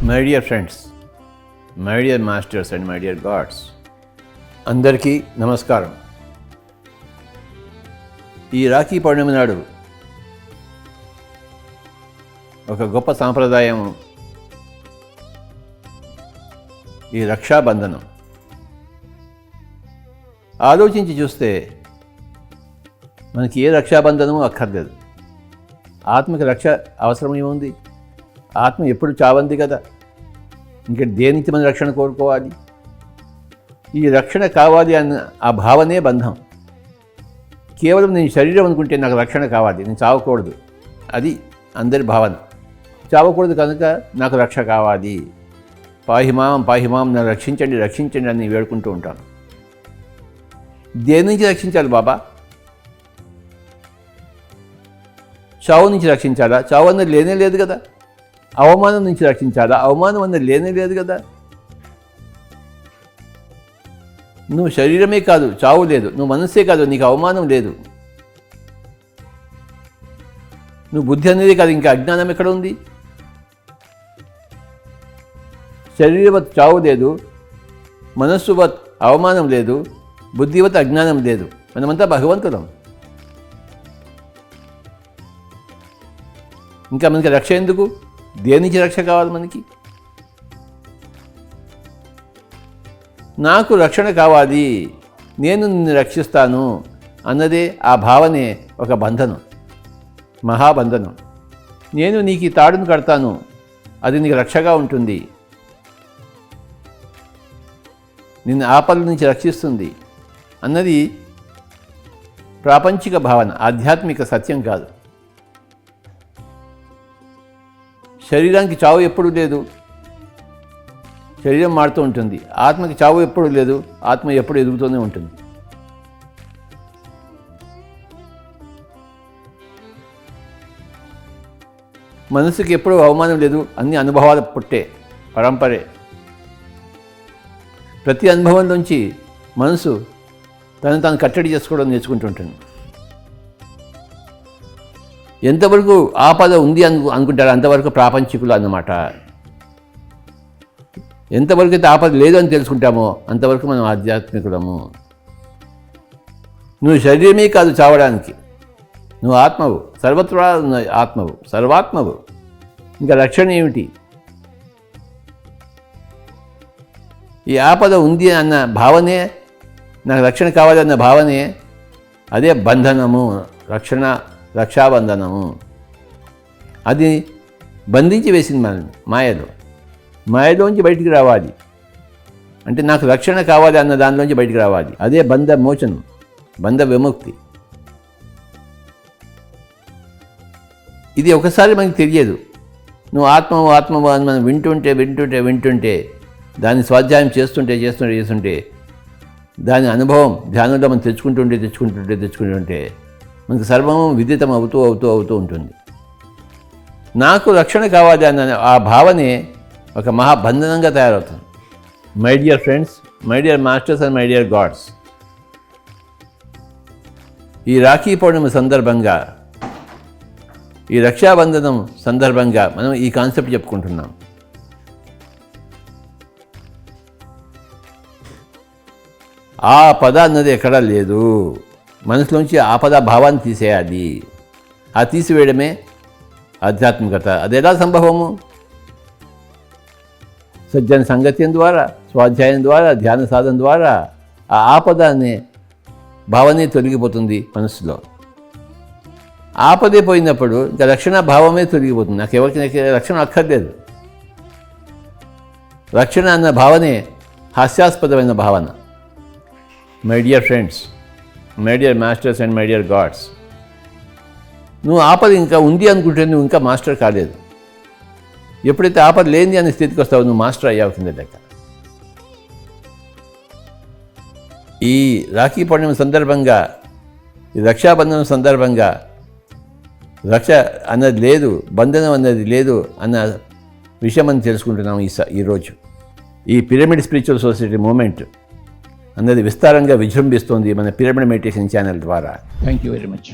My dear friends, my dear masters and my dear God's, అందరికీ నమస్కారం. ఈ రాఖీ పౌర్ణమి నాడు ఒక గొప్ప సాంప్రదాయం ఈ రక్షాబంధనం. ఆలోచించి చూస్తే మనకి ఏ రక్షాబంధనము అక్కర్లేదు. ఆత్మకి రక్ష అవసరం ఏముంది? ఆత్మ ఎప్పుడు చావంది కదా, ఇంకా దేనికి మన రక్షణ కోరుకోవాలి? ఈ రక్షణ కావాలి అన్న ఆ భావనే బంధం. కేవలం నేను శరీరం అనుకుంటే నాకు రక్షణ కావాలి, నేను చావకూడదు, అది అందరి భావన. చావకూడదు కనుక నాకు రక్ష కావాలి, పాహిమాం పాహిమాం, నన్ను రక్షించండి రక్షించండి అని వేడుకుంటూ ఉంటాను. దేని నుంచి రక్షించాలి బాబా? చావు నుంచి రక్షించాలా? చావు అన్నది లేనే లేదు కదా. అవమానం నుంచి రక్షించాలా? అవమానం అన్నది లేనే లేదు కదా. నువ్వు శరీరమే కాదు, చావు లేదు. నువ్వు మనస్సే కాదు, నీకు అవమానం లేదు. నువ్వు బుద్ధి అనేది కాదు, ఇంకా అజ్ఞానం ఎక్కడ ఉంది? శరీరవత్ చావు లేదు, మనస్సువత్ అవమానం లేదు, బుద్ధివత్ అజ్ఞానం లేదు. మనమంతా భగవంతులం. ఇంకా మనకి రక్ష ఎందుకు? దేని నుంచి రక్ష కావాలి మనకి? నాకు రక్షణ కావాలి, నేను నిన్ను రక్షిస్తాను అన్నదే ఆ భావనే ఒక బంధనం, మహాబంధనం. నేను నీకు ఈ తాడును కడతాను, అది నీకు రక్షగా ఉంటుంది, నిన్ను ఆపల నుంచి రక్షిస్తుంది అన్నది ప్రాపంచిక భావన, ఆధ్యాత్మిక సత్యం కాదు. శరీరానికి చావు ఎప్పుడూ లేదు, శరీరం మారుతూ ఉంటుంది. ఆత్మకి చావు ఎప్పుడూ లేదు, ఆత్మ ఎప్పుడు ఎదుగుతూనే ఉంటుంది. మనసుకి ఎప్పుడూ అవమానం లేదు, అన్ని అనుభవాలు పుట్టే పరంపరే. ప్రతి అనుభవంలోంచి మనసు తను తాను కట్టడి చేసుకోవడం నేర్చుకుంటుంటుంది. ఎంతవరకు ఆపద ఉంది అనుకుంటారు అంతవరకు ప్రాపంచికులు అన్నమాట. ఎంతవరకు అయితే ఆపద లేదు అని తెలుసుకుంటామో అంతవరకు మనం ఆధ్యాత్మికులము. నువ్వు శరీరమే కాదు చావడానికి, నువ్వు ఆత్మవు, సర్వత్రా ఆత్మవు, సర్వాత్మవు. ఇంకా రక్షణ ఏమిటి? ఈ ఆపద ఉంది అన్న భావనే, నాకు రక్షణ కావాలన్న భావనే, అదే బంధనము, రక్షాబంధనము. అది బంధించి వేసింది మనల్ని మాయలోంచి బయటికి రావాలి. అంటే నాకు రక్షణ కావాలి అన్న దానిలోంచి బయటికి రావాలి. అదే బంధ మోచనం, బంధ విముక్తి. ఇది ఒకసారి మనకి తెలియదు. నువ్వు ఆత్మవు అని మనం వింటుంటే దాన్ని స్వాధ్యాయం చేస్తుంటే దాని అనుభవం ధ్యానంలో మనం తెచ్చుకుంటుంటే మనకు సర్వము విదితం అవుతూ ఉంటుంది. నాకు రక్షణ కావాలి అన్న ఆ భావనే ఒక మహాబంధనంగా తయారవుతుంది. My dear friends, my dear masters and my dear God's, ఈ రాఖీ పౌర్ణమి సందర్భంగా, ఈ రక్షాబంధనం సందర్భంగా మనం ఈ కాన్సెప్ట్ చెప్పుకుంటున్నాం. ఆ పద అన్నది ఎక్కడా లేదు. మనసులోంచి ఆపద భావాన్ని తీసేయాలి. ఆ తీసివేయడమే ఆధ్యాత్మికత. అది ఎలా సంభవము? సజ్జన సంగత్యం ద్వారా, స్వాధ్యాయం ద్వారా, ధ్యాన సాధన ద్వారా ఆ ఆపద అనే భావనే తొలగిపోతుంది మనసులో. ఆపదే పోయినప్పుడు ఇంకా రక్షణ భావమే తొలగిపోతుంది. నాకు ఎవరికి రక్షణ అక్కర్లేదు. రక్షణ అన్న భావనే హాస్యాస్పదమైన భావన. My dear friends, my dear masters and my dear God's, నువ్వు ఆపద ఇంకా ఉంది అనుకుంటే నువ్వు ఇంకా మాస్టర్ కాలేదు. ఎప్పుడైతే ఆపద లేని అనే స్థితికి వస్తావు, నువ్వు మాస్టర్ అయ్యావు కింద లెక్క. ఈ రాఖీ పౌర్ణమి సందర్భంగా, ఈ రక్షాబంధనం సందర్భంగా రక్ష అన్నది లేదు, బంధనం అన్నది లేదు అన్న విషయం మనం తెలుసుకుంటున్నాం ఈరోజు. ఈ పిరమిడ్ స్పిరిచువల్ సొసైటీ మూమెంట్ అన్నది విస్తారంగా విజృంభిస్తోంది మన పిరమిడ్ మెడిటేషన్ ఛానల్ ద్వారా. Thank you very much.